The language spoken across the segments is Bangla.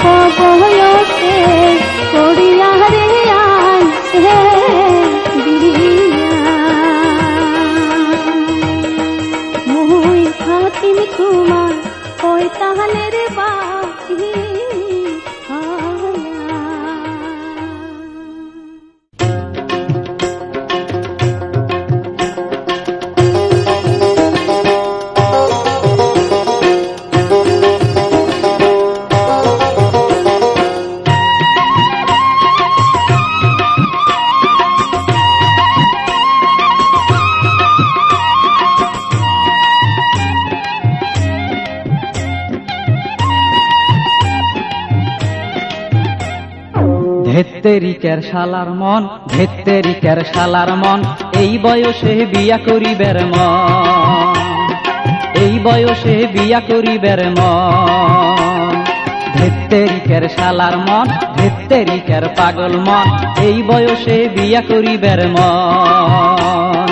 বয়সে করিয়া রে আইছে বিয়া মুই থাকিম তোমার ওই তাহানের বাকি ধেত্তেরিকের শালার মন, ধেত্তেরিকের শালার মন, এই বয়সে বিয়া করিবের মন, এই বয়সে বিয়া করিবের মন। ধেত্তেরিকের শালার মন, ধেত্তেরিকের পাগল মন, এই বয়সে বিয়া করিবের মন,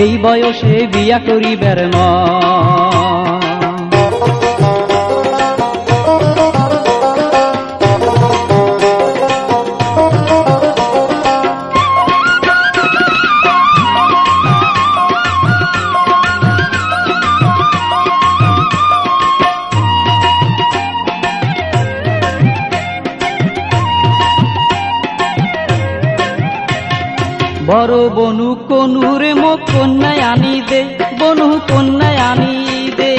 এই বয়সে বিয়া করিবের মন। বড় বনু কনুরে মোক কন্যায় আনি দে, বনু কন্যায় আনি দে,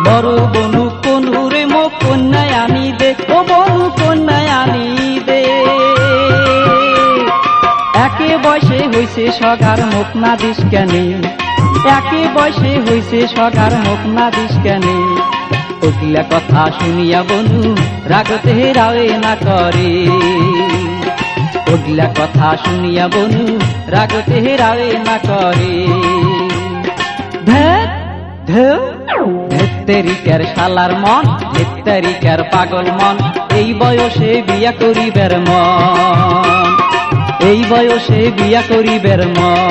বড় বনু কনুরে মোক কন্যায় আনি দে, ও বনু কন্যায় আনি দে। একে বয়সে হইছে সগার মুখ না দিস কেনে, একে বয়সে হইছে সগার মুখ না দিস কেনে। ওগুলা কথা শুনিয়া বনু রাগতে রাওয়ে না করে, ওগুলা কথা শুনিয়া বনু রাগতে রাওয়ে না করে। ধেত্তেরিকের শালার মন, ধেত্তেরিকের পাগল মন, এই বয়সে বিয়া করিবের মন, এই বয়সে বিয়া করিবের মন।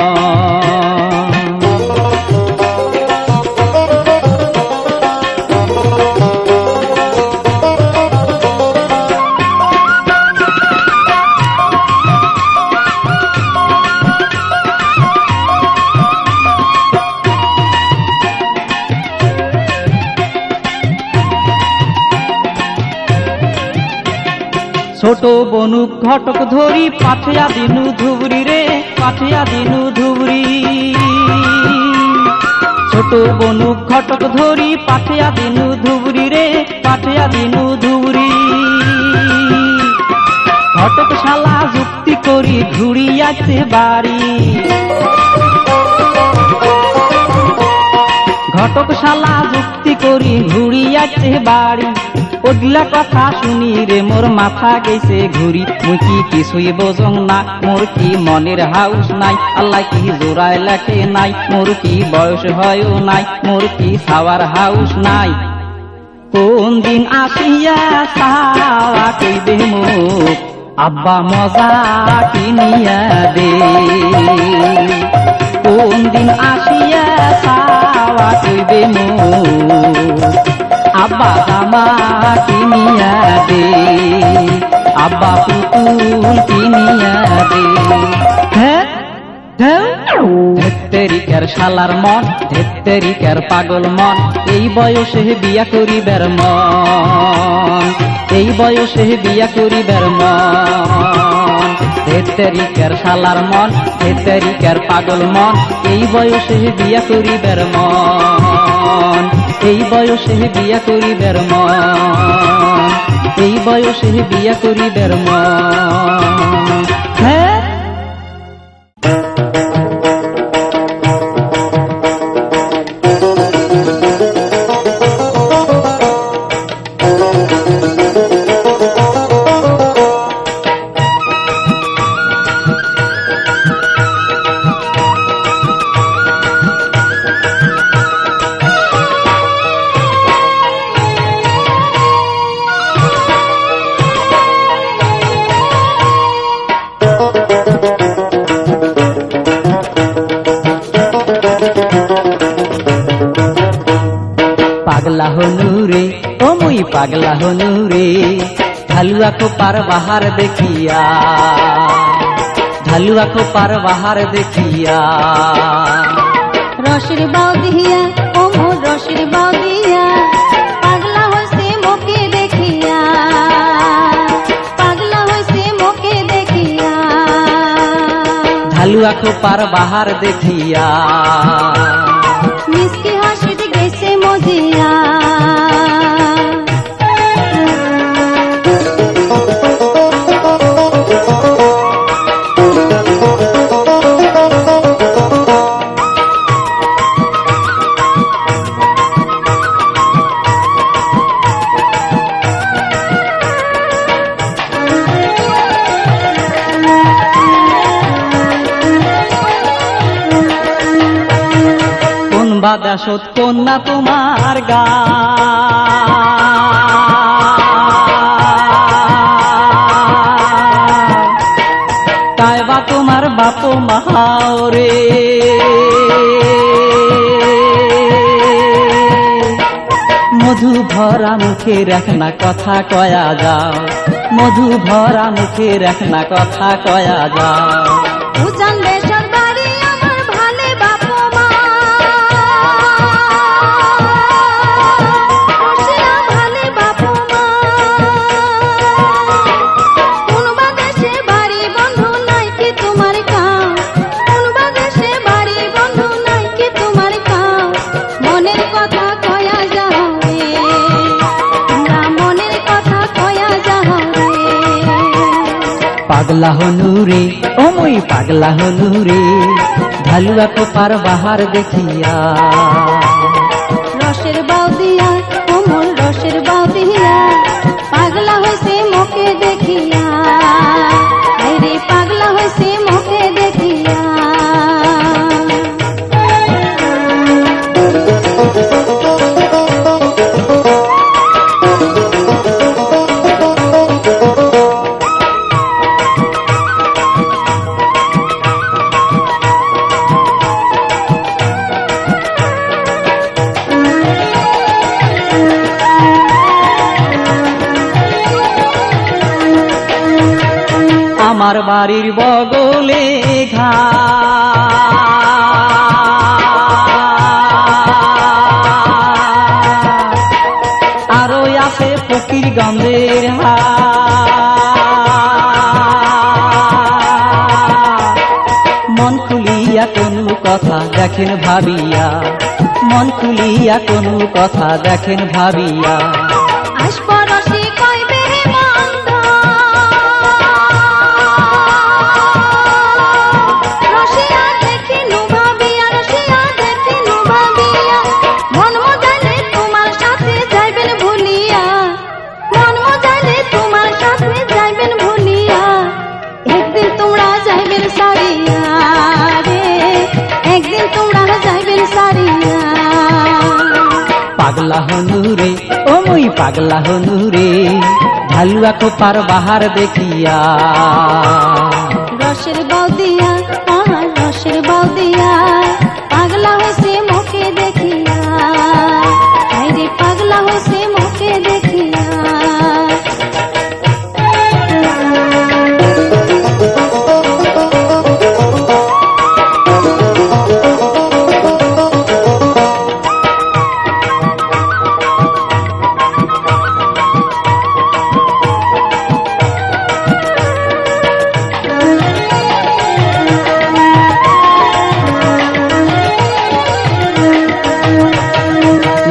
ছোট বনু ঘটক ধরি পাঠিয়া দিনু ধুবরি রে, পাঠিয়া দিনু ধুবরি। ছোট বনু ঘটক ধরি পাঠিয়া দিনু ধুবরি রে, পাঠিয়া দিনু ধুবরি। ঘটক শালা যুক্তি করি ঘুরিয়াছে বাড়ি, ঘটক শালা যুক্তি করি ঘুরিয়াছে বাড়ি। ওগুলা কথা শুনি রে মোর মাথা গেছে ঘুরি, মুই কি কিছুই বোঝং না, মোর কি মনের হাউস নাই, আল্লাহ কি জোড়ায় লেখে নাই, মোর কি বয়স হয়ও নাই, মোর কি খাওয়ার হাউস নাই। কোন দিন আসিয়া সাওয়া কইবে মুখ, আব্বা মজা কিনিয়া দে। কোন দিন আসিয়া সাওয়া কইবে মুখ, আব্বা জামা কিনিয়া দে, আব্বা পুতুল কিনিয়া দে। ধেত্তেরিকের শালার মন, ধেত্তেরিকের পাগল মন, এই বয়সে বিয়া করিবের মন, এই বয়সে বিয়া করিবের মন। ধেত্তেরিকের শালার মন, ধেত্তেরিকের পাগল মন, এই বয়সে বিয়া করিবের মন, এই বয়সে বিয়া করিবের মন, এই বয়সে বিয়া করিবের মন। মুই পাগলা হনু রে ঢালুয়া খোপার বাহার দেখিয়া, ঢালুয়া খোপার বাহার দেখিয়া। রসের বাউ দিয়া ও মোর রসের বাউ দিয়া পাগলা হইছে মোকে দেখিয়া, পাগলা হইছে মোকে দেখিয়া। ঢালুয়া খোপার বাহার দেখিয়া মিষ্টি হাসিত গেছে মজিয়া। বাদাসত কন্যা তোমার গা, তাইবা তোমার বাপ মাহাওরে মধু ভরা মুখে রাখনা কথা কয়া যাও, মধু ভরা মুখে রাখনা কথা কয়া যাও। উজান দেশের বাড়ি আমার ভালে বাপ মা, রসিয়া ভালে বাপ মা। কোনবা দেশে বাড়ি বন্ধু নাই কি তোমার কাউ, কোনবা দেশে বাড়ি বন্ধু নাই কি তোমার কাউ। মনের কথা কয়া যাও রে, তোমরা মনের কথা কয়া যাও রে। পাগলা হনু রে ও মুই পাগলা হনু রে ঢালুয়া খোপার বাহার দেখিয়া। রসের বাউ দিয়া ও মোর রসের বাউ দিয়া পাগলা হইছে মোকে দেখিয়া, আইরে পাগলা হইছে মোকে দেখিয়া। আমার বাড়ির বগলে আরো আছে ফকির গন্ধের মন খুলিয়া কোনো কথা দেখেন ভাবিয়া, মন খুলিয়া কোনো কথা দেখেন ভাবিয়া। আশপরশে কইবে মন্দ, রসিয়া দেখিনু ভাবিয়া, রসিয়া দেখিনু ভাবিয়া। মন মজালে তোমার সাথে যাইবেন ভুলিয়া, মন মজালে তোমার সাথে যাইবেন ভুলিয়া। একদিন তোমরা যাইবেন সারিয়া রে, একদিন তোমরা যাইবেন সারিয়া। পাগলা হনু রে ও মুই পাগলা হনু রে ঢালুয়া খোপার বাহার দেখিয়া। রসের বাউ দিয়া আমার রসের বাউ দিয়া পাগলা হইছে মোকে দেখিয়া, আইরে পাগলা হইছে মোকে দেখিয়া।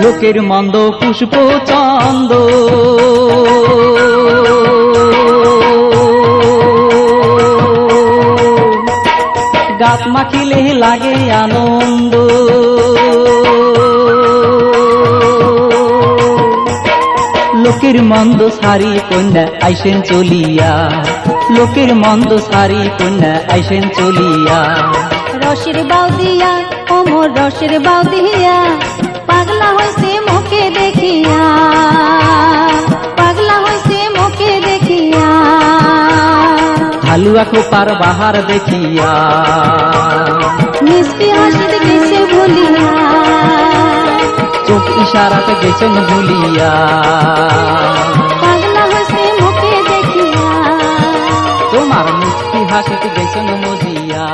লোকের মন্দ পুষ্প চন্দ গাত মাখিলে লাগে আনন্দ, লোকের মন্দ সারি কন্যা আইসেন চলিয়া, লোকের মন্দ সারি কন্যা আইসেন চলিয়া। রসের বাউ দিয়া ও মোর রসের বাউ দিয়া পাগলা হইছে মোকে দেখিয়া, পাগলা হইছে মোকে দেখিয়া। ঢালুয়া খোপার বাহার দেখিয়া মিষ্টি হাসিত গেছে ভুলিয়া, চোখ ইশারাতে গেছেন ভুলিয়া। হাসিতে গেছেন মজিয়া।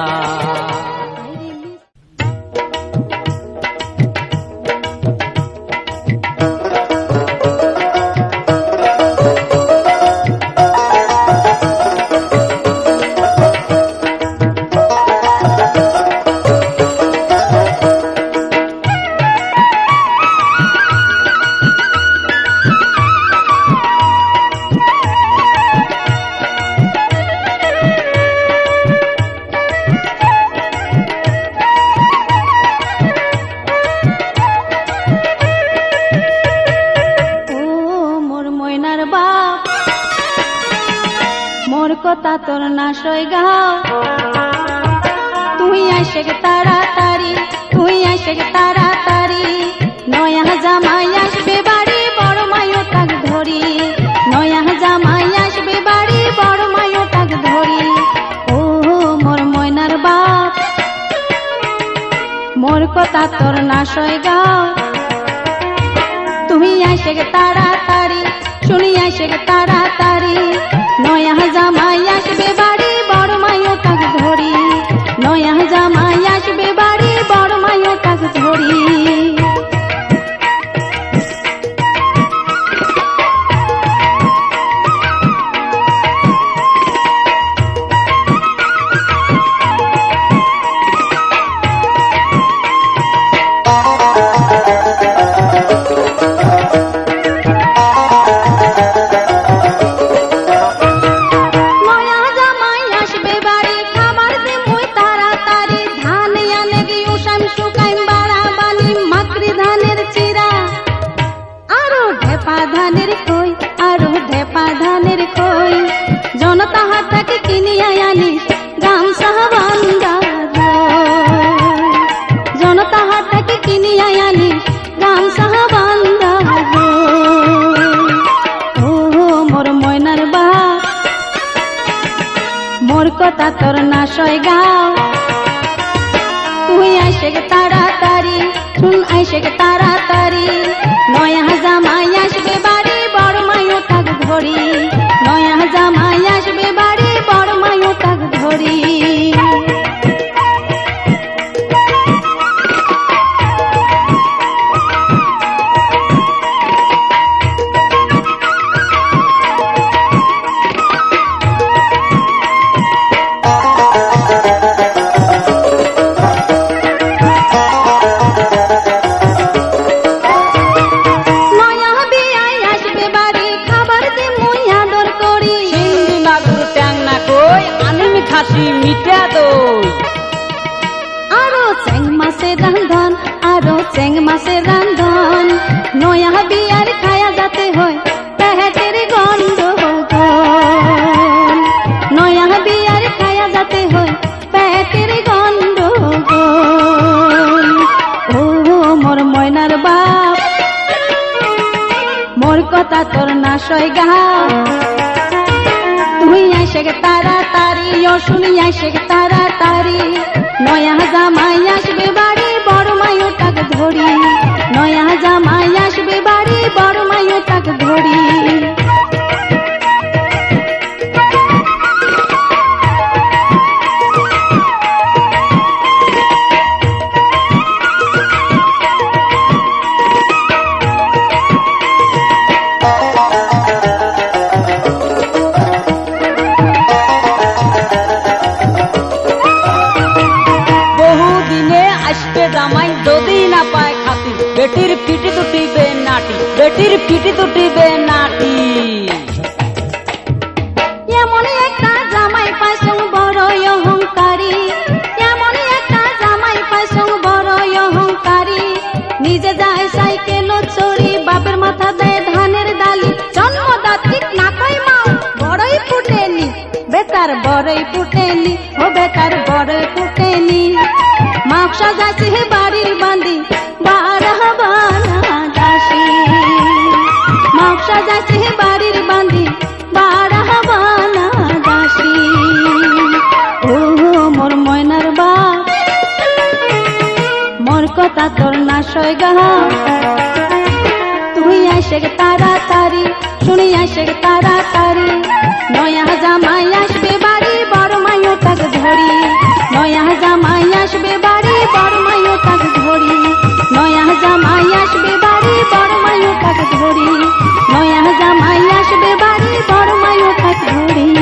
কথা তোর না সই গাও, তুই আসে তাড়াতাড়ি, তুই আসে তাড়াতাড়ি, নয়া জামাই আসবে বাড়ি বড় মায়ও তাক ধরি, নয়া জামাই আসবে বাড়ি বড় মায়ও তাক ধরি। ও মোর ময়নার বাপ, মোর কথা তোর না সই গাও, তুমি আসে তাড়াতাড়ি, শুনি আসে তাড়াতাড়ি, নয়া জামাই আসবে বাড়ি বড় মায়ও তাক ধরি, নয়া জামাই আসবে বাড়ি বড় মায়ও তাক ধরি। জনতা হাট থেকে কিনিয়া আনি গামছা বান্দা, জনতা হাট থেকে কিনিয়া আনি গামছা বান্দা। ও মোর ময়নার বাপ, মোর কথা তোর না সই গাও, তুই আইসে তাড়াতাড়ি, শুন আইসে তাড়াতাড়ি, নয়া জামাই আসবে বাড়ি বড় মায়ও তাক ধরি, নয়া জামাই আসবে বাড়ি বড় মায়ও তাক ধরি। মিঠা দই আরো চেং মাছের রান্ধন, আরো চেং মাছের রান্ধন, নয়া বিয়ার খায়া যাতে হয় পেটের গন্ডগোল, নয়া বিয়ার খায়া যাতে হয় পেটের গন্ডগোল। ও মোর ময়নার বাপ, মোর কথা তোর না সই গাও, তুই আইসে তাড়াতাড়ি, ও শুনি আইসে তাড়াতাড়ি, নয়া জামাই আসবে বাড়ি বড় মায়ও তাক ধরি, নয়া জামাই আসবে বাড়ি বড় মায়ও তাক ধরি। বেটির পিটি তুটিবে নাটি, বেটির পিটি তুটিবে নাটি, এমন একটা জামাই পাইছং বড় অহংকারী, এমন একটা জামাই পাইছং বড় অহংকারী, নিজে যায় সাইকেল চড়ি, বাপের মাথা দেয় ধানের ডালি, জন্মদাত্রী না কই মাও বড়ই ফুটেনি, বেটার বড়ই ফুটেনি, ও বেটার বড়ই ফুটেনি, মাকসা যাচ্ছে বাড়ির বান্দি মাকসা যাচ্ছে বাড়ির বান্দি বাড়াবানা দাসী। ও মোর ময়নার বাপ, মোর কথা তোর না সই গাও, তুই আইসে তাড়াতাড়ি, শুনি আইসে তাড়াতাড়ি, নয়া জামাই আসবে বাড়ি বড় মায়ও ধরি নয়া জামাই আসবে বাড়ি বড় মাইও থাক ধরি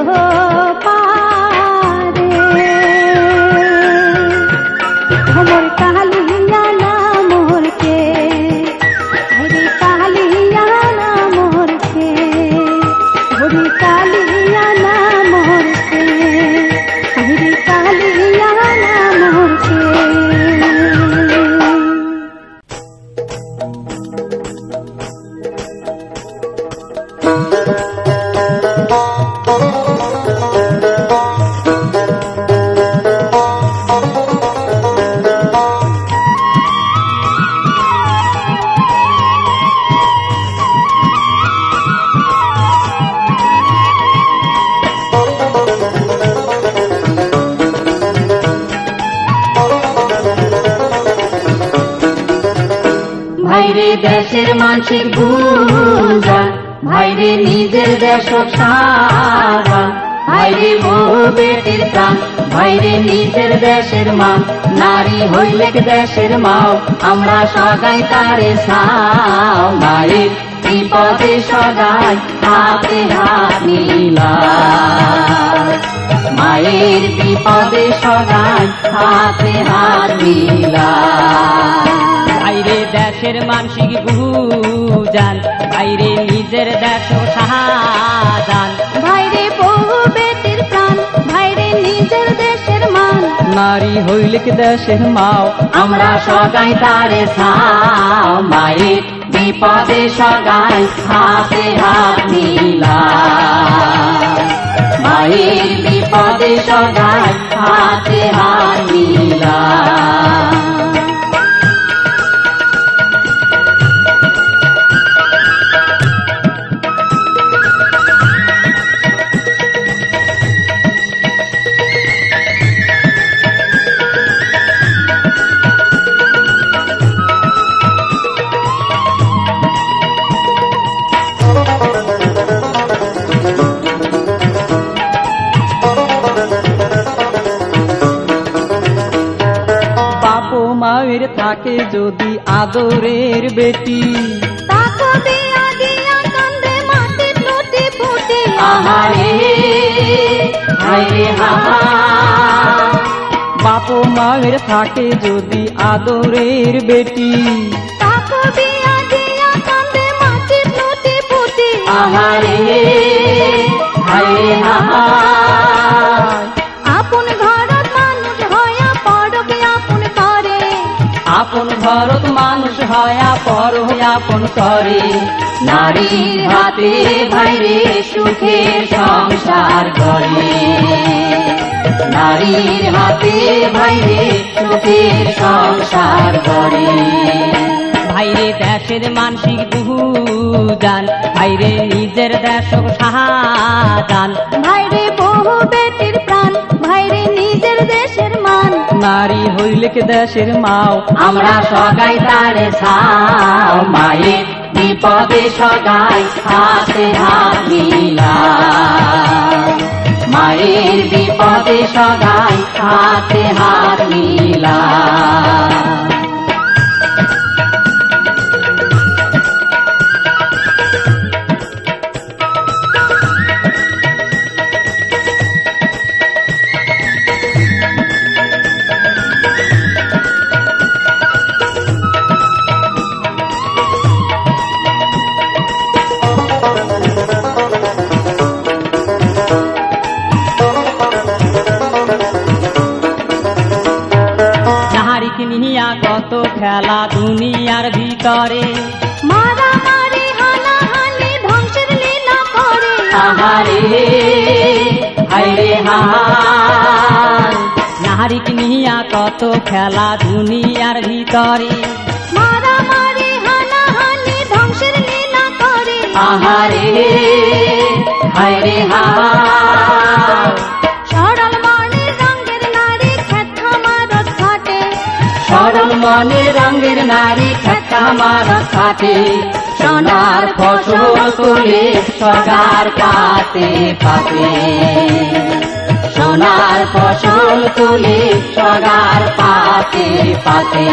हो দেশের মানসিক ভুলজান, ভাইরে নিজের দেশ সাজান, ভাইরে বহু বেটির প্রাণ, ভাইরে নিজের দেশের মা, নারী হইলে দেশের মাও, আমরা সগাই তারে সাও, মায়ের বিপদে সগাই হাতে হাত মিলাই, মায়ের বিপদে সগাই হাতে হাত মিলাই। ভাইরে দেশের মানসিক বুঝান, ভাইরে নিজের দেশ সাজান, ভাইরে বহু বেটির প্রাণ, ভাইরে নিজের দেশের মান, নারী হইলে দেশের মাও, আমরা সগাই তারে সাও, মায়ের বিপদে সগাই হাতে হাত মিলাই, মায়ের বিপদে সগাই হাতে হাত মিলাই। মায়ের থাকে যদি আদরের বেটি, তাকে দিয়া দিয়া কান্দে মাটি টুটি ফুটি, আহারে হায়রে হাহা। বাপ মায়ের থাকে যদি আদরের বেটি, তাকে দিয়া দিয়া কান্দে মাটি টুটি ফুটি, আহারে হায়রে হাহা। আপন ঘরত মানুষ হয়া পরকে আপন করে, আপন ঘরত মানুষ হয়া পর আপন করে, নারীর হাতে ভাইরে সুখের সংসার করে, নারীর হাতে ভাইরে সুখের সংসার করে। ভাইরে দেশের মানসিক বুঝান, ভাইরে নিজের দেশ সাজান, ভাইরে বহু বেটির প্রাণ, ভাইরে নিজের দেশের মান, নারী হইলে দেশের মাও, আমরা সগাই তারে সাও, মায়ের বিপদে সগাই হাতে হাত মিলাই, মায়ের বিপদে সগাই হাতে হাত মিলাই। নিয়া কত খেলা দুনিয়ার ভিতরে, মারামারি হানাহানি ধ্বংসের লীলা করে, আহারে হায়রে হাহা। নারীক নিয়া কত খেলা দুনিয়ার ভিতরে, মারামারি হানাহানি ধ্বংসের লীলা করে, আহারে হায়রে হাহা। সরল মনের রঙের নারী খেতা মারত ঘাটে, সরল মনের রঙের নারী খেতা মারত ঘাটে, সোনার ফসল তুলে সগার পাতে পাতে, সোনার ফসল তুলে সগার পাতে পাতে।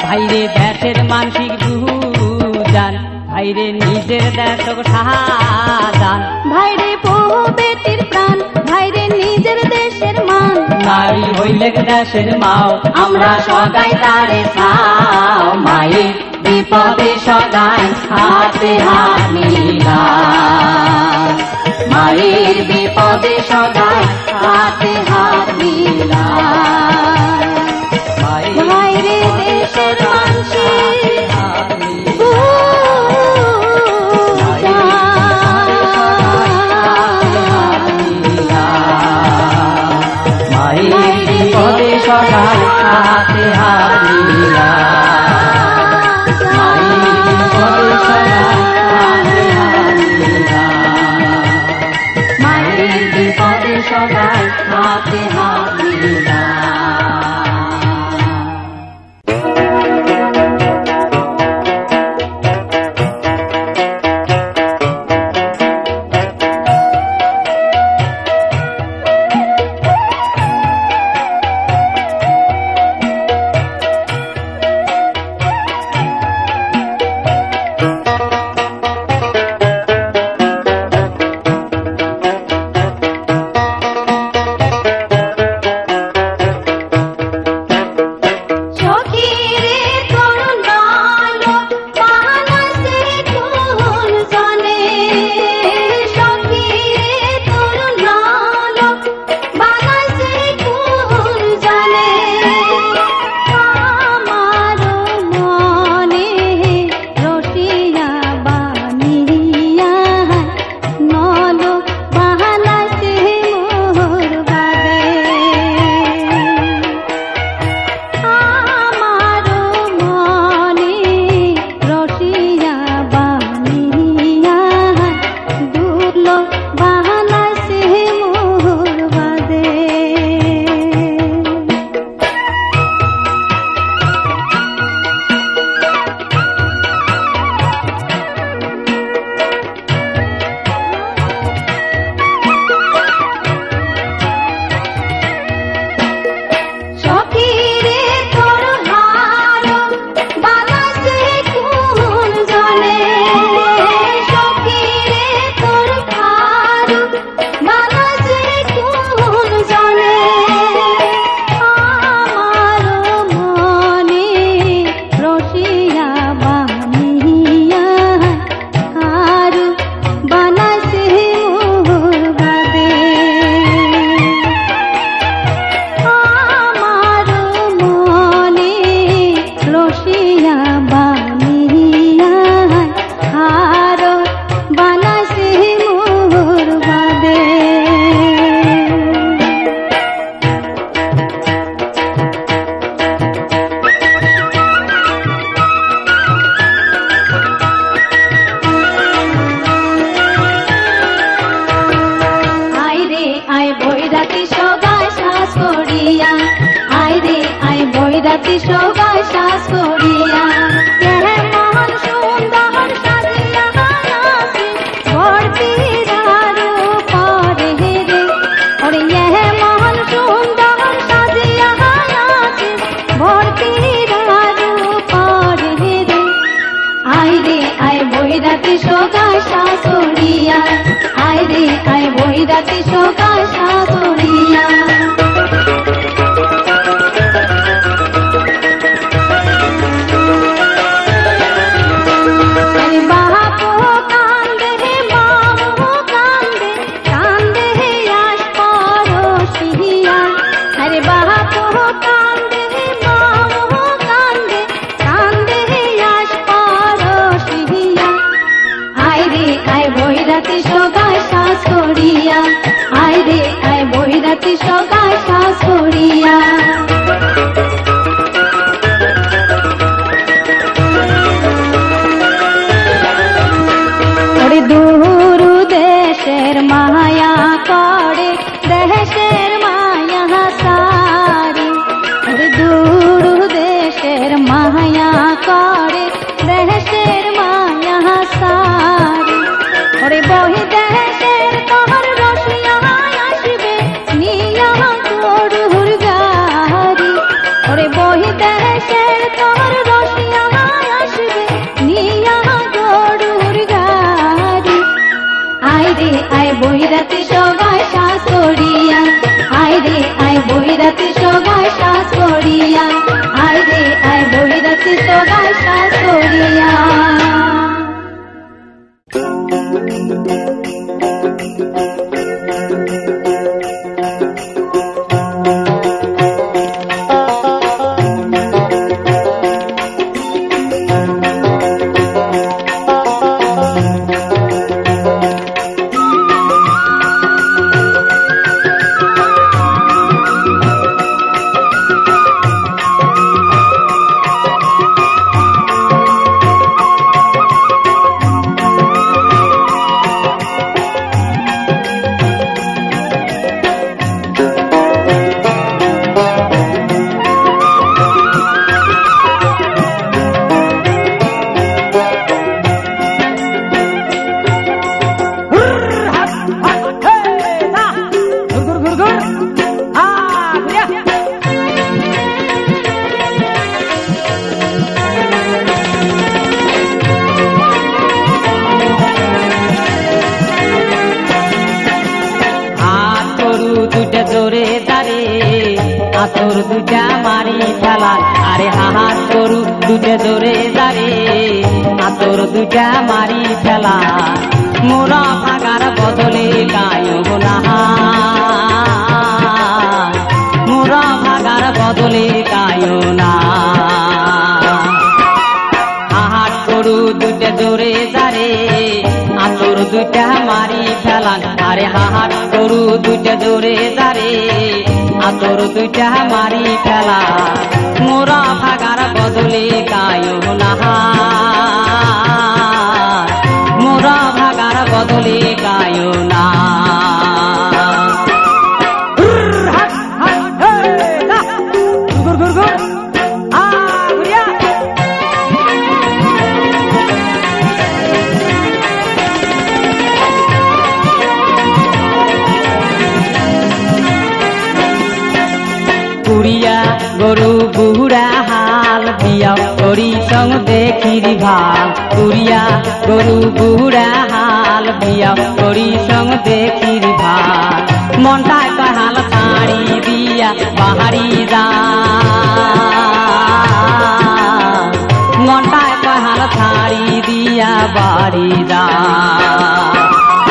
ভাইরে দেশের মানসিক বুঝান, ভাইরে নিজের দেশ সাজান, ভাইরে বহু বেটির প্রাণ, ভাইরে নিজের দেশের মান, নারী হইলে দেশের মাও, আমরা সগাই তারে সাও, মায়ের বিপদে সগাই হাতে হাত মিলাই, মায়ের বিপদে সগাই হাতে হাত মিলাই। ভাইরে দেশের মানসিক মায়ের বিপদে সগাই হাতে হাত মিলাই, মায়ের বিপদে সগাই হাতে হাত মিলাই, মায়ের বিপদে সগাই হাতে হাত মিলাই। বৈরাতি সগায় শ্বাস করিয়া আয় রে আয় বৈরাতি সগায় শ্বাস করিয়া মহান সুন্দর সাজিয়া আছে ভর্তিরার উপরে রে ওরে মহান সুন্দর সাজিয়া আছে ভর্তিরার উপরে রে আয় রে আয় বৈরাতি সগায় শ্বাস করিয়া আয় রে আয় বৈরাতি সগায় শ্বাস করিয়া বৈরাতি সগায় শ্বাস করিয়া আয় রে আয় বৈরাতি সগায় শ্বাস করিয়া ওরে দূর দেশের মায়া করে দেশের মায়া সারি ওরে দূর দেশের মায়া করে দেশের মায়া সারি ওরে বহি দেশের তোর রসিয়া আসবে নিয়া গরুর গাড়ি ওরে বহি দেশের তোর রসিয়া আসবে নিয়া গরুর গাড়ি আয় রে আয় বৈরাতি সগায় শ্বাস করিয়া আয় রে আয় বৈরাতি সগায় শ্বাস করিয়া আয় রে আয় বৈরাতি সগায় শ্বাস করিয়া আতর দুটা মারি ফেলা আরে হাহার গরু দুটা জোরে যারে আতর দুটা মারি ফেলা মোরা ভাগার বদলে গায়ব না মোরা ভাগার বদলে গায়ো না হাহার গরু দুটা জোরে যারে আতর দুটা মারি ফেলা আরে হাহার গরু দুটা জোরে যারে আতর দুটা মারি ফেলা মোরা ভাগার বদলে গায়ো না মোরা ভাগার বদলে গায়ো না কুড়িয়া গরু বুড়া হাল বিয়া করি সং দেখিরি ভাল কুড়িয়া গরু বুড়া হাল বিয়া করি সং দেখিরি ভাল মনটায় হাল শাড়ি দিয়া বাহারি যা মনটায় হাল শাড়ি দিয়া বাড়ি যা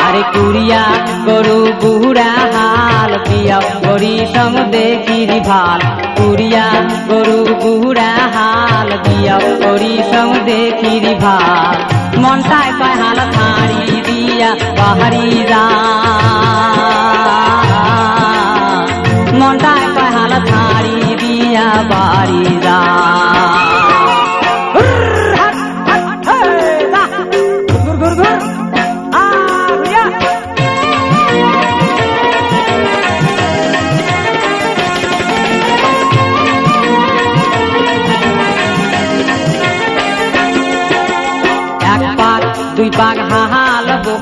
আরে কুড়িয়া গরু বুড়া হাল বিয়া করি সং দেখিরি ভাল কুড়িয়া গরু বুড়া হাল বিয়া করি সং দেখিরি ভাল মনটায় হাল শাড়ি দিয়া বাহারি যা মনটায় হাল শাড়ি দিয়া বাড়ি যা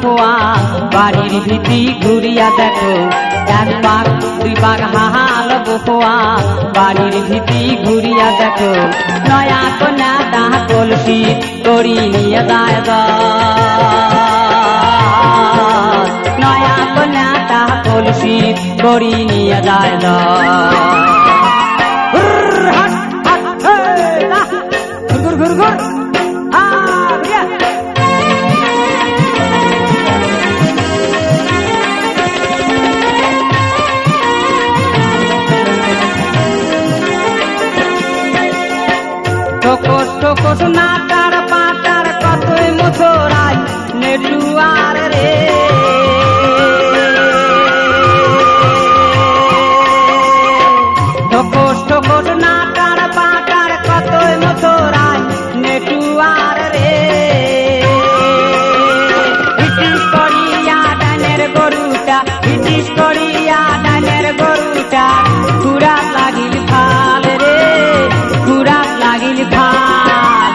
খোয়া বাড়ির ভীতি ঘুরিয়া দেখো এক পাক দুই পাক হাহাল খোয়া বাড়ির ভীতি ঘুরিয়া দেখো নয়া কন্যা তাহা কলসি করি নিয়ে যায় নয়া কন্যা তাহা কলসি করি নিয়ে যায় ঘুর ঘুর ঘুর ঠোকস ঠোকস নাটার পাটার কতই মথুরাই নেটুয়ার রে ঠোকস ঠোকস নাটার পাটার কতই মথুরাই নেটুয়ার রে ব্রিটিশ করিয়া ডানের গরুটা ব্রিটিশ করিয়া ডানের গরুটা খুরাক লাগিল ফাল রে খুরাক লাগিল ফাল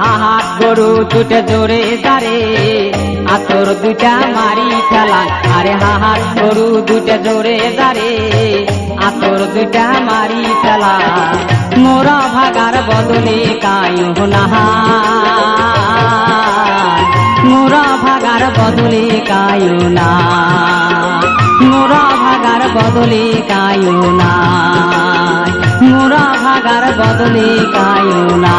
হাহাত গরু দুটা জোরে দাঁড়ে আতর দুটা মারি ফেলান আরে হাহাত গরু দুটা জোরে দাঁড়ে আতর দুটা মারি ফেলা মোরা ভাগার বদলে কায়ু না মোরা ভাগার বদলে কায়ু না মোরা ভাগার বদলে কায়ু না মোরা ভাগার বদলে কায়ু না